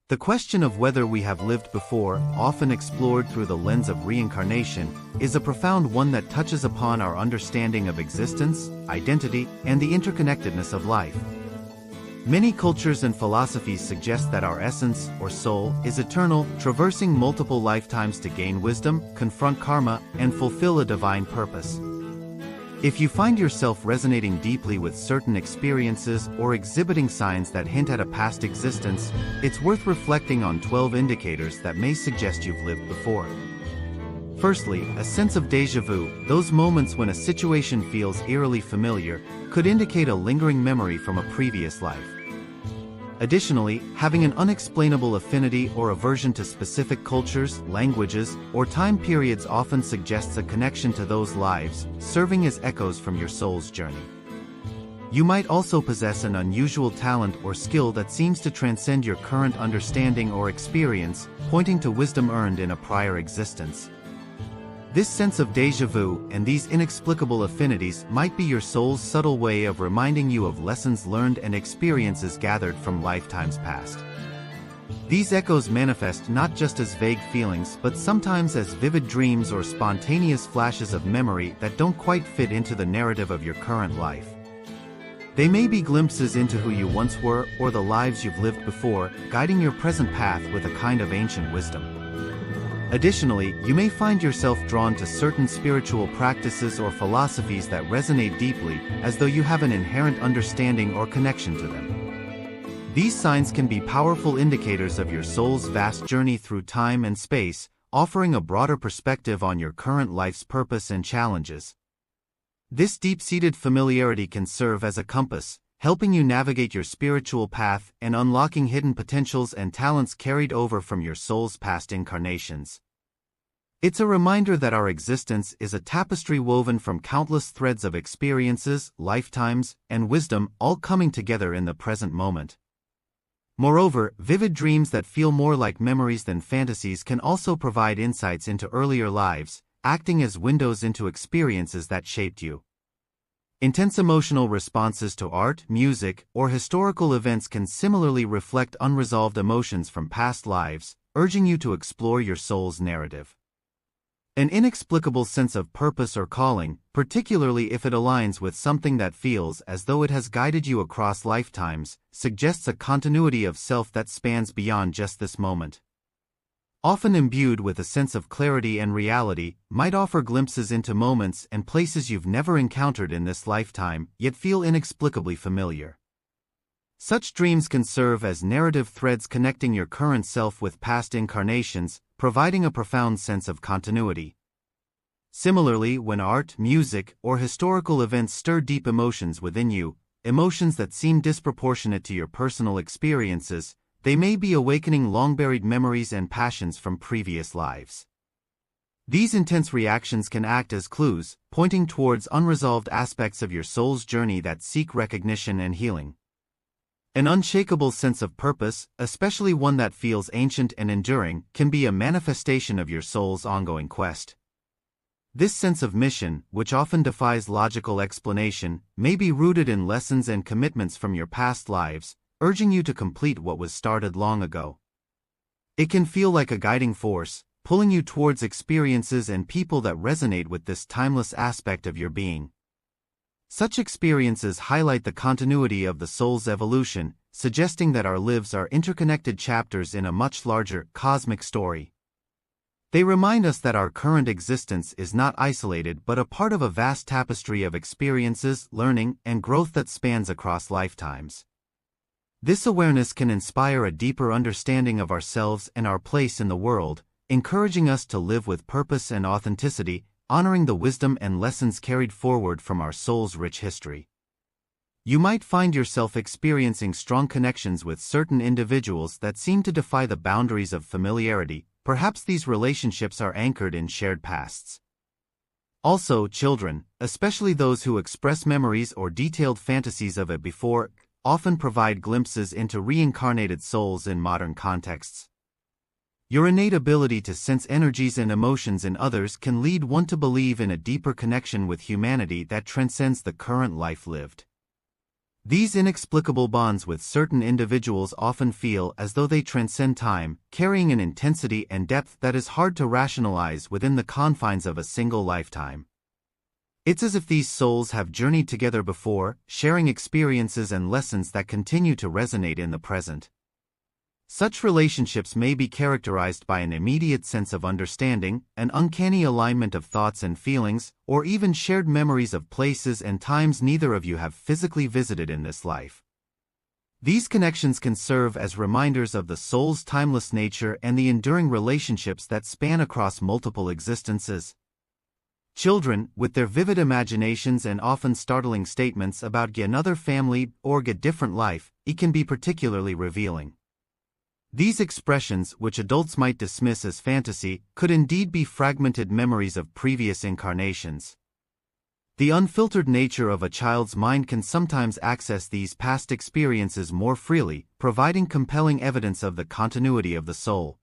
The question of whether we have lived before, often explored through the lens of reincarnation, is a profound one that touches upon our understanding of existence, identity, and the interconnectedness of life. Many cultures and philosophies suggest that our essence, or soul, is eternal, traversing multiple lifetimes to gain wisdom, confront karma, and fulfill a divine purpose. If you find yourself resonating deeply with certain experiences or exhibiting signs that hint at a past existence, it's worth reflecting on 12 indicators that may suggest you've lived before. Firstly, a sense of déjà vu, those moments when a situation feels eerily familiar, could indicate a lingering memory from a previous life. Additionally, having an unexplainable affinity or aversion to specific cultures, languages, or time periods often suggests a connection to those lives, serving as echoes from your soul's journey. You might also possess an unusual talent or skill that seems to transcend your current understanding or experience, pointing to wisdom earned in a prior existence. This sense of déjà vu and these inexplicable affinities might be your soul's subtle way of reminding you of lessons learned and experiences gathered from lifetimes past. These echoes manifest not just as vague feelings but sometimes as vivid dreams or spontaneous flashes of memory that don't quite fit into the narrative of your current life. They may be glimpses into who you once were or the lives you've lived before, guiding your present path with a kind of ancient wisdom. Additionally, you may find yourself drawn to certain spiritual practices or philosophies that resonate deeply, as though you have an inherent understanding or connection to them. These signs can be powerful indicators of your soul's vast journey through time and space, offering a broader perspective on your current life's purpose and challenges. This deep-seated familiarity can serve as a compass, helping you navigate your spiritual path and unlocking hidden potentials and talents carried over from your soul's past incarnations. It's a reminder that our existence is a tapestry woven from countless threads of experiences, lifetimes, and wisdom, all coming together in the present moment. Moreover, vivid dreams that feel more like memories than fantasies can also provide insights into earlier lives, acting as windows into experiences that shaped you. Intense emotional responses to art, music, or historical events can similarly reflect unresolved emotions from past lives, urging you to explore your soul's narrative. An inexplicable sense of purpose or calling, particularly if it aligns with something that feels as though it has guided you across lifetimes, suggests a continuity of self that spans beyond just this moment. Often imbued with a sense of clarity and reality, might offer glimpses into moments and places you've never encountered in this lifetime, yet feel inexplicably familiar. Such dreams can serve as narrative threads connecting your current self with past incarnations, providing a profound sense of continuity. Similarly, when art, music, or historical events stir deep emotions within you, emotions that seem disproportionate to your personal experiences, they may be awakening long-buried memories and passions from previous lives. These intense reactions can act as clues, pointing towards unresolved aspects of your soul's journey that seek recognition and healing. An unshakable sense of purpose, especially one that feels ancient and enduring, can be a manifestation of your soul's ongoing quest. This sense of mission, which often defies logical explanation, may be rooted in lessons and commitments from your past lives, urging you to complete what was started long ago. It can feel like a guiding force, pulling you towards experiences and people that resonate with this timeless aspect of your being. Such experiences highlight the continuity of the soul's evolution, suggesting that our lives are interconnected chapters in a much larger, cosmic story. They remind us that our current existence is not isolated but a part of a vast tapestry of experiences, learning, and growth that spans across lifetimes. This awareness can inspire a deeper understanding of ourselves and our place in the world, encouraging us to live with purpose and authenticity, honoring the wisdom and lessons carried forward from our soul's rich history. You might find yourself experiencing strong connections with certain individuals that seem to defy the boundaries of familiarity. Perhaps these relationships are anchored in shared pasts. Also, children, especially those who express memories or detailed fantasies of it before, often provide glimpses into reincarnated souls in modern contexts. Your innate ability to sense energies and emotions in others can lead one to believe in a deeper connection with humanity that transcends the current life lived. These inexplicable bonds with certain individuals often feel as though they transcend time, carrying an intensity and depth that is hard to rationalize within the confines of a single lifetime. It's as if these souls have journeyed together before, sharing experiences and lessons that continue to resonate in the present. Such relationships may be characterized by an immediate sense of understanding, an uncanny alignment of thoughts and feelings, or even shared memories of places and times neither of you have physically visited in this life. These connections can serve as reminders of the soul's timeless nature and the enduring relationships that span across multiple existences. Children, with their vivid imaginations and often startling statements about another family or a different life, it can be particularly revealing. These expressions, which adults might dismiss as fantasy, could indeed be fragmented memories of previous incarnations. The unfiltered nature of a child's mind can sometimes access these past experiences more freely, providing compelling evidence of the continuity of the soul.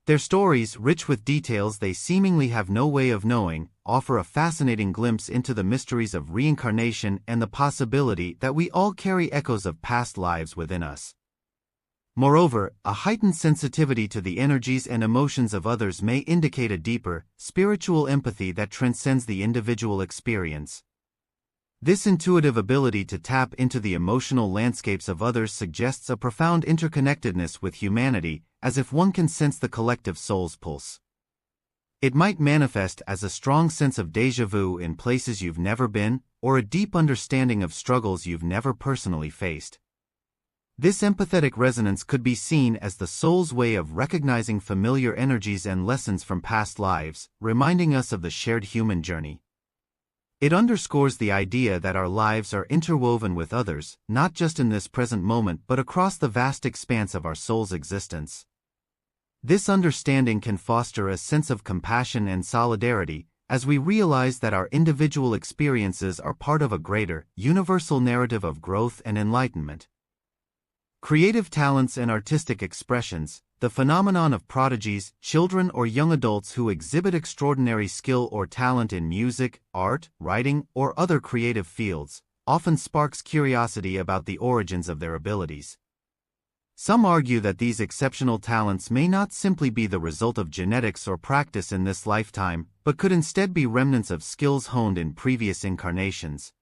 Their stories, rich with details they seemingly have no way of knowing, offer a fascinating glimpse into the mysteries of reincarnation and the possibility that we all carry echoes of past lives within us. Moreover, a heightened sensitivity to the energies and emotions of others may indicate a deeper, spiritual empathy that transcends the individual experience. This intuitive ability to tap into the emotional landscapes of others suggests a profound interconnectedness with humanity, as if one can sense the collective soul's pulse. It might manifest as a strong sense of déjà vu in places you've never been, or a deep understanding of struggles you've never personally faced. This empathetic resonance could be seen as the soul's way of recognizing familiar energies and lessons from past lives, reminding us of the shared human journey. It underscores the idea that our lives are interwoven with others, not just in this present moment but across the vast expanse of our soul's existence. This understanding can foster a sense of compassion and solidarity, as we realize that our individual experiences are part of a greater, universal narrative of growth and enlightenment. Creative talents and artistic expressions, the phenomenon of prodigies, children or young adults who exhibit extraordinary skill or talent in music, art, writing, or other creative fields, often sparks curiosity about the origins of their abilities. Some argue that these exceptional talents may not simply be the result of genetics or practice in this lifetime, but could instead be remnants of skills honed in previous incarnations.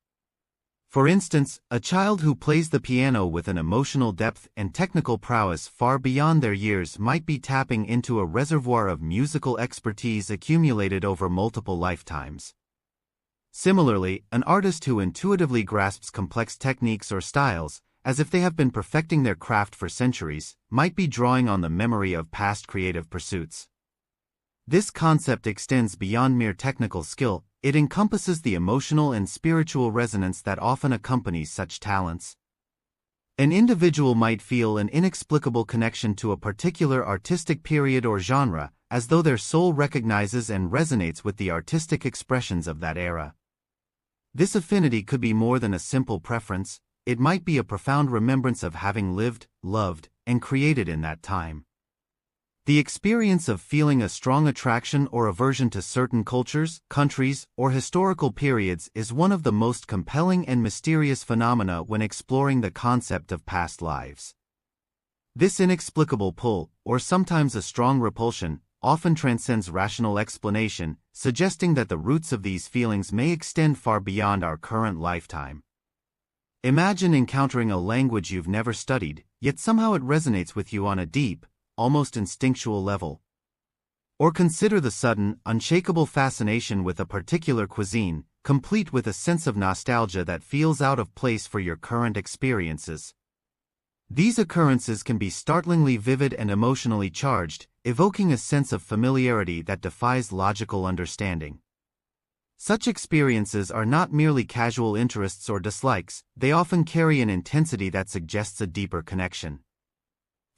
For instance, a child who plays the piano with an emotional depth and technical prowess far beyond their years might be tapping into a reservoir of musical expertise accumulated over multiple lifetimes. Similarly, an artist who intuitively grasps complex techniques or styles, as if they have been perfecting their craft for centuries, might be drawing on the memory of past creative pursuits. This concept extends beyond mere technical skill. It encompasses the emotional and spiritual resonance that often accompanies such talents. An individual might feel an inexplicable connection to a particular artistic period or genre, as though their soul recognizes and resonates with the artistic expressions of that era. This affinity could be more than a simple preference. It might be a profound remembrance of having lived, loved, and created in that time. The experience of feeling a strong attraction or aversion to certain cultures, countries, or historical periods is one of the most compelling and mysterious phenomena when exploring the concept of past lives. This inexplicable pull, or sometimes a strong repulsion, often transcends rational explanation, suggesting that the roots of these feelings may extend far beyond our current lifetime. Imagine encountering a language you've never studied, yet somehow it resonates with you on a deep, almost instinctual level. Or consider the sudden, unshakable fascination with a particular cuisine, complete with a sense of nostalgia that feels out of place for your current experiences. These occurrences can be startlingly vivid and emotionally charged, evoking a sense of familiarity that defies logical understanding. Such experiences are not merely casual interests or dislikes, they often carry an intensity that suggests a deeper connection.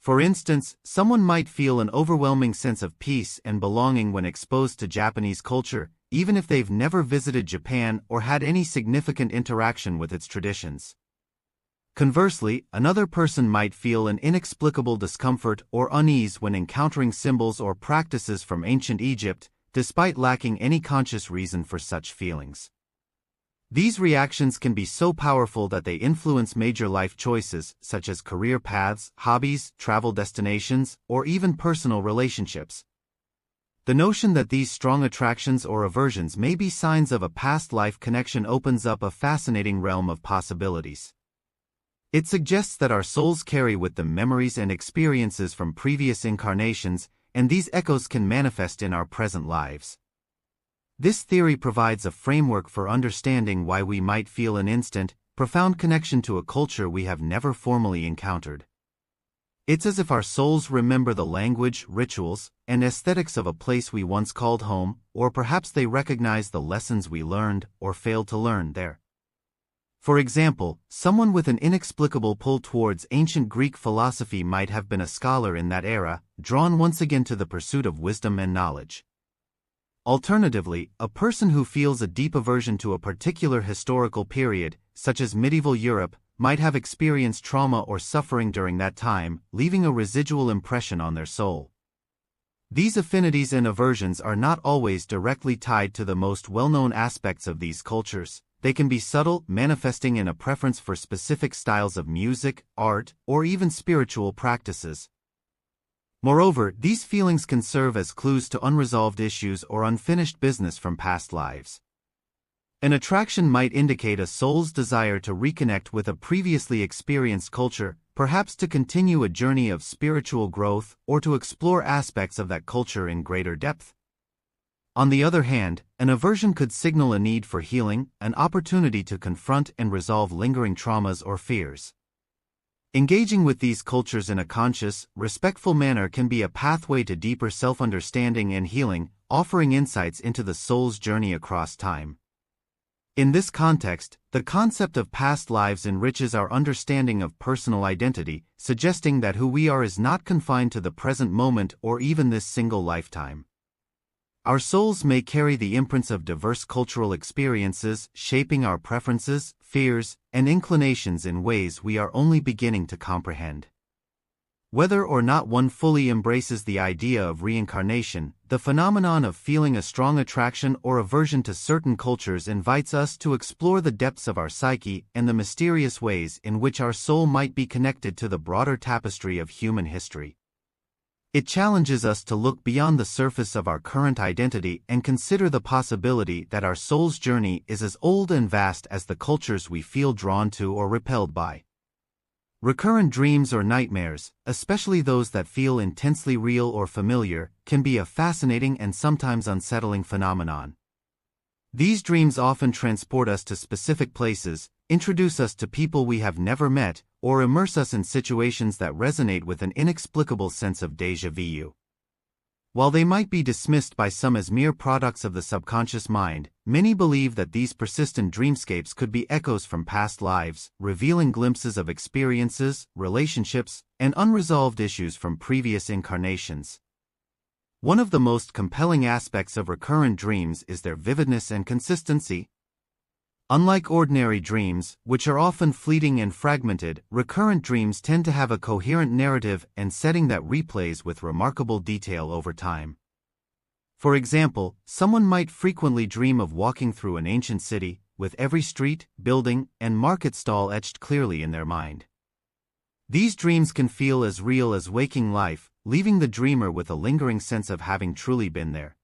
For instance, someone might feel an overwhelming sense of peace and belonging when exposed to Japanese culture, even if they've never visited Japan or had any significant interaction with its traditions. Conversely, another person might feel an inexplicable discomfort or unease when encountering symbols or practices from ancient Egypt, despite lacking any conscious reason for such feelings. These reactions can be so powerful that they influence major life choices, such as career paths, hobbies, travel destinations, or even personal relationships. The notion that these strong attractions or aversions may be signs of a past life connection opens up a fascinating realm of possibilities. It suggests that our souls carry with them memories and experiences from previous incarnations, and these echoes can manifest in our present lives. This theory provides a framework for understanding why we might feel an instant, profound connection to a culture we have never formally encountered. It's as if our souls remember the language, rituals, and aesthetics of a place we once called home, or perhaps they recognize the lessons we learned or failed to learn there. For example, someone with an inexplicable pull towards ancient Greek philosophy might have been a scholar in that era, drawn once again to the pursuit of wisdom and knowledge. Alternatively, a person who feels a deep aversion to a particular historical period, such as medieval Europe, might have experienced trauma or suffering during that time, leaving a residual impression on their soul. These affinities and aversions are not always directly tied to the most well-known aspects of these cultures. They can be subtle, manifesting in a preference for specific styles of music, art, or even spiritual practices. Moreover, these feelings can serve as clues to unresolved issues or unfinished business from past lives. An attraction might indicate a soul's desire to reconnect with a previously experienced culture, perhaps to continue a journey of spiritual growth or to explore aspects of that culture in greater depth. On the other hand, an aversion could signal a need for healing, an opportunity to confront and resolve lingering traumas or fears. Engaging with these cultures in a conscious, respectful manner can be a pathway to deeper self-understanding and healing, offering insights into the soul's journey across time. In this context, the concept of past lives enriches our understanding of personal identity, suggesting that who we are is not confined to the present moment or even this single lifetime. Our souls may carry the imprints of diverse cultural experiences, shaping our preferences, fears, and inclinations in ways we are only beginning to comprehend. Whether or not one fully embraces the idea of reincarnation, the phenomenon of feeling a strong attraction or aversion to certain cultures invites us to explore the depths of our psyche and the mysterious ways in which our soul might be connected to the broader tapestry of human history. It challenges us to look beyond the surface of our current identity and consider the possibility that our soul's journey is as old and vast as the cultures we feel drawn to or repelled by. Recurrent dreams or nightmares, especially those that feel intensely real or familiar, can be a fascinating and sometimes unsettling phenomenon. These dreams often transport us to specific places, introduce us to people we have never met, or immerse us in situations that resonate with an inexplicable sense of déjà vu. While they might be dismissed by some as mere products of the subconscious mind, many believe that these persistent dreamscapes could be echoes from past lives, revealing glimpses of experiences, relationships, and unresolved issues from previous incarnations. One of the most compelling aspects of recurrent dreams is their vividness and consistency. Unlike ordinary dreams, which are often fleeting and fragmented, recurrent dreams tend to have a coherent narrative and setting that replays with remarkable detail over time. For example, someone might frequently dream of walking through an ancient city, with every street, building, and market stall etched clearly in their mind. These dreams can feel as real as waking life, leaving the dreamer with a lingering sense of having truly been there.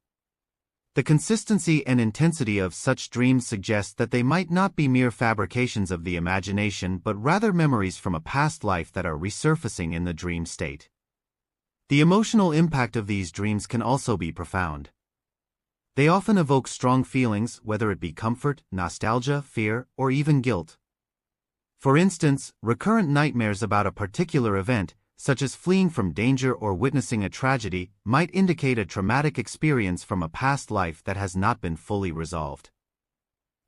The consistency and intensity of such dreams suggest that they might not be mere fabrications of the imagination but rather memories from a past life that are resurfacing in the dream state. The emotional impact of these dreams can also be profound. They often evoke strong feelings, whether it be comfort, nostalgia, fear, or even guilt. For instance, recurrent nightmares about a particular event, such as fleeing from danger or witnessing a tragedy, might indicate a traumatic experience from a past life that has not been fully resolved.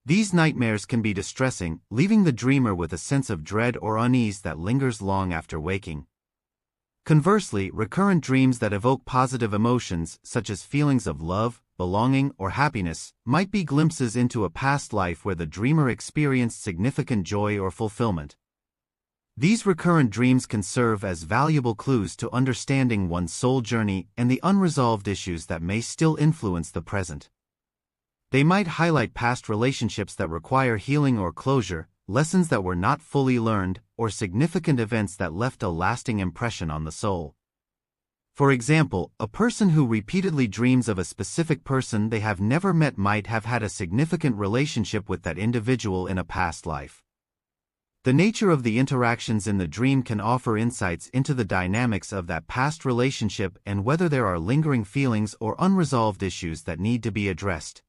These nightmares can be distressing, leaving the dreamer with a sense of dread or unease that lingers long after waking. Conversely, recurrent dreams that evoke positive emotions, such as feelings of love, belonging, or happiness, might be glimpses into a past life where the dreamer experienced significant joy or fulfillment. These recurrent dreams can serve as valuable clues to understanding one's soul journey and the unresolved issues that may still influence the present. They might highlight past relationships that require healing or closure, lessons that were not fully learned, or significant events that left a lasting impression on the soul. For example, a person who repeatedly dreams of a specific person they have never met might have had a significant relationship with that individual in a past life. The nature of the interactions in the dream can offer insights into the dynamics of that past relationship and whether there are lingering feelings or unresolved issues that need to be addressed.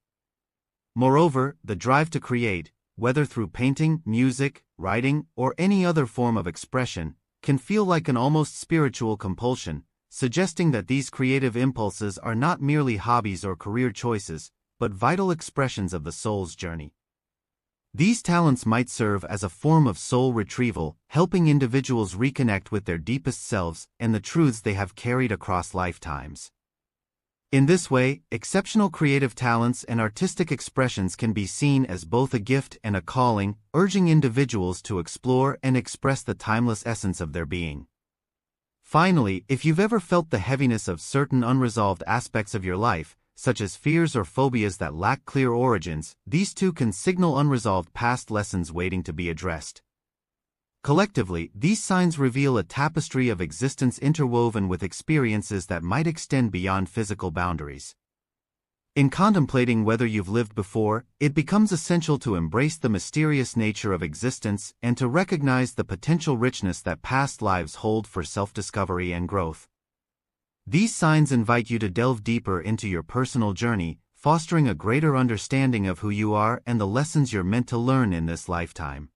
Moreover, the drive to create, whether through painting, music, writing, or any other form of expression, can feel like an almost spiritual compulsion, suggesting that these creative impulses are not merely hobbies or career choices, but vital expressions of the soul's journey. These talents might serve as a form of soul retrieval, helping individuals reconnect with their deepest selves and the truths they have carried across lifetimes. In this way, exceptional creative talents and artistic expressions can be seen as both a gift and a calling, urging individuals to explore and express the timeless essence of their being. Finally, if you've ever felt the heaviness of certain unresolved aspects of your life, such as fears or phobias that lack clear origins, these too can signal unresolved past lessons waiting to be addressed. Collectively, these signs reveal a tapestry of existence interwoven with experiences that might extend beyond physical boundaries. In contemplating whether you've lived before, it becomes essential to embrace the mysterious nature of existence and to recognize the potential richness that past lives hold for self-discovery and growth. These signs invite you to delve deeper into your personal journey, fostering a greater understanding of who you are and the lessons you're meant to learn in this lifetime.